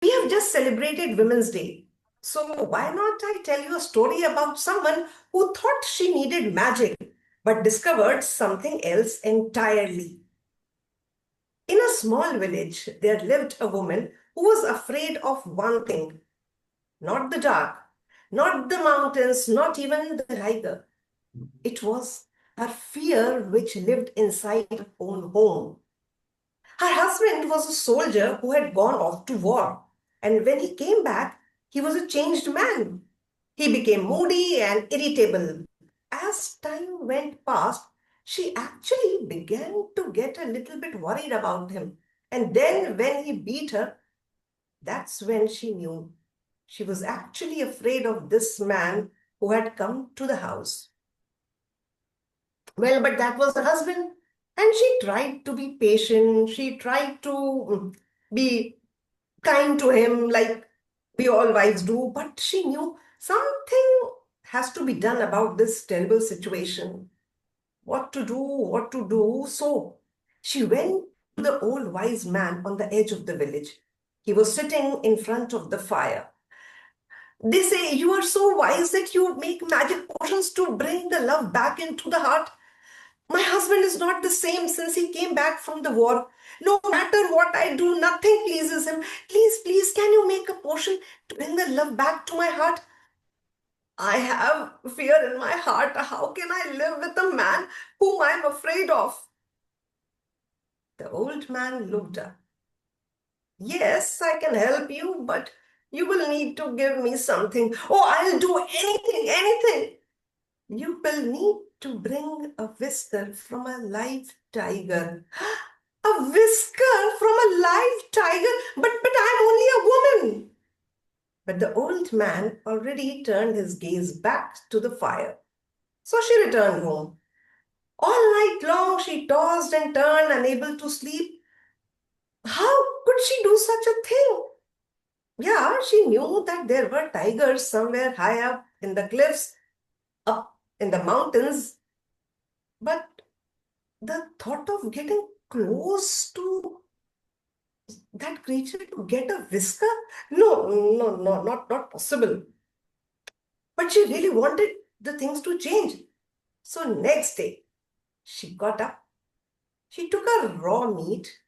We have just celebrated Women's Day. So why not I tell you a story about someone who thought she needed magic but discovered something else entirely. In a small village, there lived a woman who was afraid of one thing, not the dark, not the mountains, not even the tiger. It was her fear which lived inside her own home. Her husband was a soldier who had gone off to war, and when he came back, he was a changed man. He became moody and irritable. As time went past, she actually began to get a little bit worried about him. And then, when he beat her, that's when she knew she was actually afraid of this man who had come to the house. Well, but that was the husband. And she tried to be patient. She tried to be kind to him like we all wives do. But she knew something has to be done about this terrible situation. What to do, what to do. So she went to the old wise man on the edge of the village. He was sitting in front of the fire. They say, "You are so wise that you make magic potions to bring the love back into the heart. My husband is not the same since he came back from the war. No matter what I do, nothing pleases him. Please, please, can you make a potion to bring the love back to my heart? I have fear in my heart. How can I live with a man whom I am afraid of?" The old man looked up. "Yes, I can help you, but you will need to give me something. Oh, I'll do anything, anything. You will need to bring a whisker from a live tiger." A whisker from a live tiger? But I'm only a woman. But the old man already turned his gaze back to the fire. So she returned home. All night long she tossed and turned, unable to sleep. How could she do such a thing? Yeah, she knew that there were tigers somewhere high up in the cliffs, up in the mountains, but the thought of getting close to that creature to get a whisker? No, no, no, not possible. But she really wanted the things to change. So next day, she got up. She took a raw meat,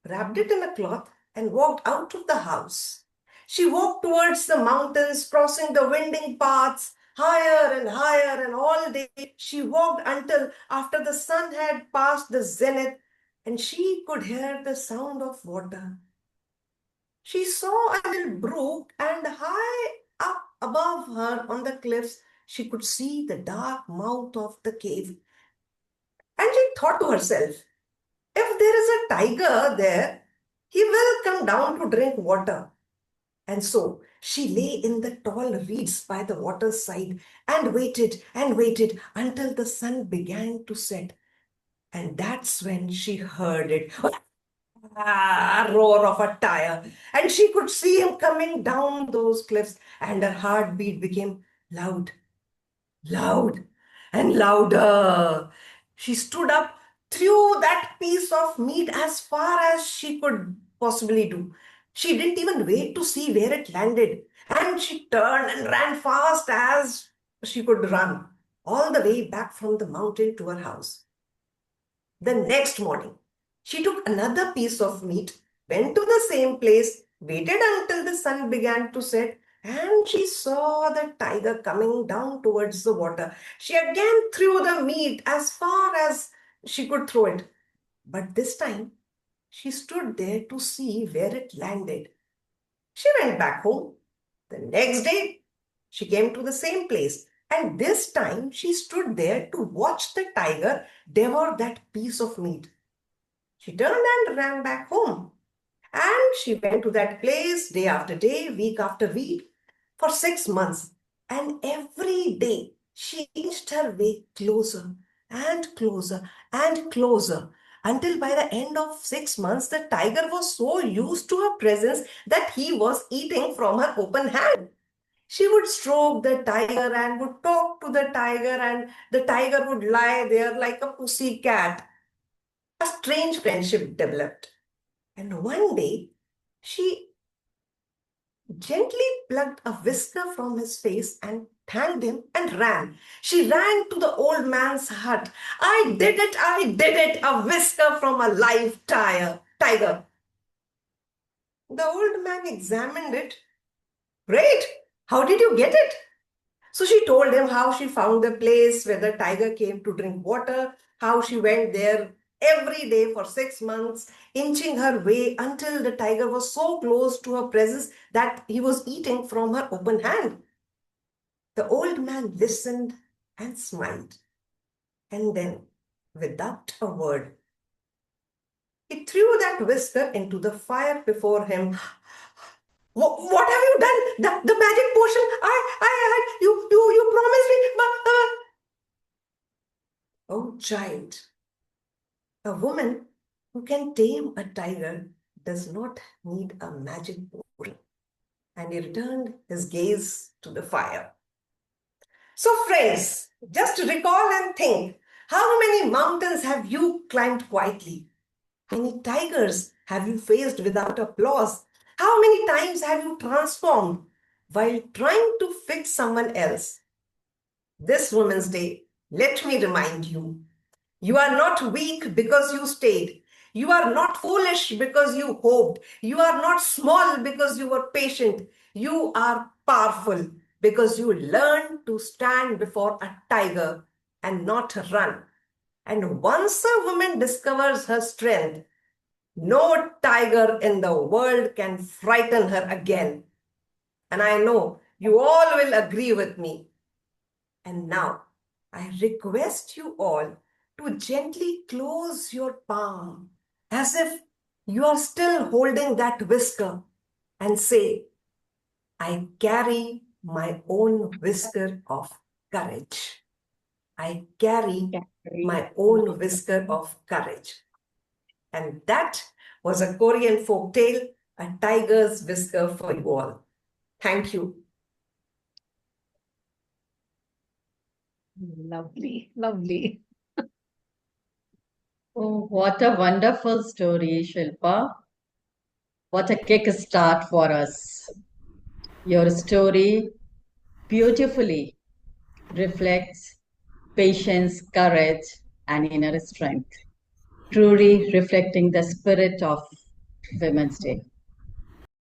wrapped it in a cloth, and walked out of the house. She walked towards the mountains, crossing the winding paths, higher and higher, and all day she walked until after the sun had passed the zenith and she could hear the sound of water. She saw a little brook, and high up above her on the cliffs, she could see the dark mouth of the cave. And she thought to herself, if there is a tiger there, he will come down to drink water. And so she lay in the tall reeds by the water's side and waited until the sun began to set. And that's when she heard it. Roar of a tire. And she could see him coming down those cliffs, and her heartbeat became loud, loud, and louder. She stood up, threw that piece of meat as far as she could possibly do. She didn't even wait to see where it landed. And she turned and ran fast as she could run, all the way back from the mountain to her house. The next morning, she took another piece of meat, went to the same place, waited until the sun began to set, and she saw the tiger coming down towards the water. She again threw the meat as far as she could throw it. But this time, she stood there to see where it landed. She went back home. The next day, she came to the same place, and this time she stood there to watch the tiger devour that piece of meat. She turned and ran back home. And she went to that place day after day, week after week, for 6 months. And every day she inched her way closer and closer and closer until by the end of 6 months, the tiger was so used to her presence that he was eating from her open hand. She would stroke the tiger and would talk to the tiger, and the tiger would lie there like a pussy cat. A strange friendship developed. And one day, she gently plucked a whisker from his face and thanked him and ran. She ran to the old man's hut. I did it, I did it, a whisker from a live tiger. The old man examined it. Great, how did you get it? So she told him how she found the place where the tiger came to drink water, how she went there every day for 6 months, inching her way until the tiger was so close to her presence that he was eating from her open hand. The old man listened and smiled, and then, without a word, he threw that whisker into the fire before him. What have you done? The magic potion. You promised me. Oh, child, a woman who can tame a tiger does not need a magic potion. And he returned his gaze to the fire. So, friends, just recall and think, how many mountains have you climbed quietly? How many tigers have you faced without applause? How many times have you transformed while trying to fix someone else? This Women's Day, let me remind you, you are not weak because you stayed. You are not foolish because you hoped. You are not small because you were patient. You are powerful because you learned to stand before a tiger and not run. And once a woman discovers her strength, no tiger in the world can frighten her again. And I know you all will agree with me. And now I request you all to gently close your palm as if you are still holding that whisker and say, I carry my own whisker of courage. I carry my own whisker of courage. And that was a Korean folk tale, a tiger's whisker for you all. Thank you. Lovely, lovely. Oh, what a wonderful story, Shilpa. What a kickstart for us. Your story beautifully reflects patience, courage, and inner strength, truly reflecting the spirit of Women's Day.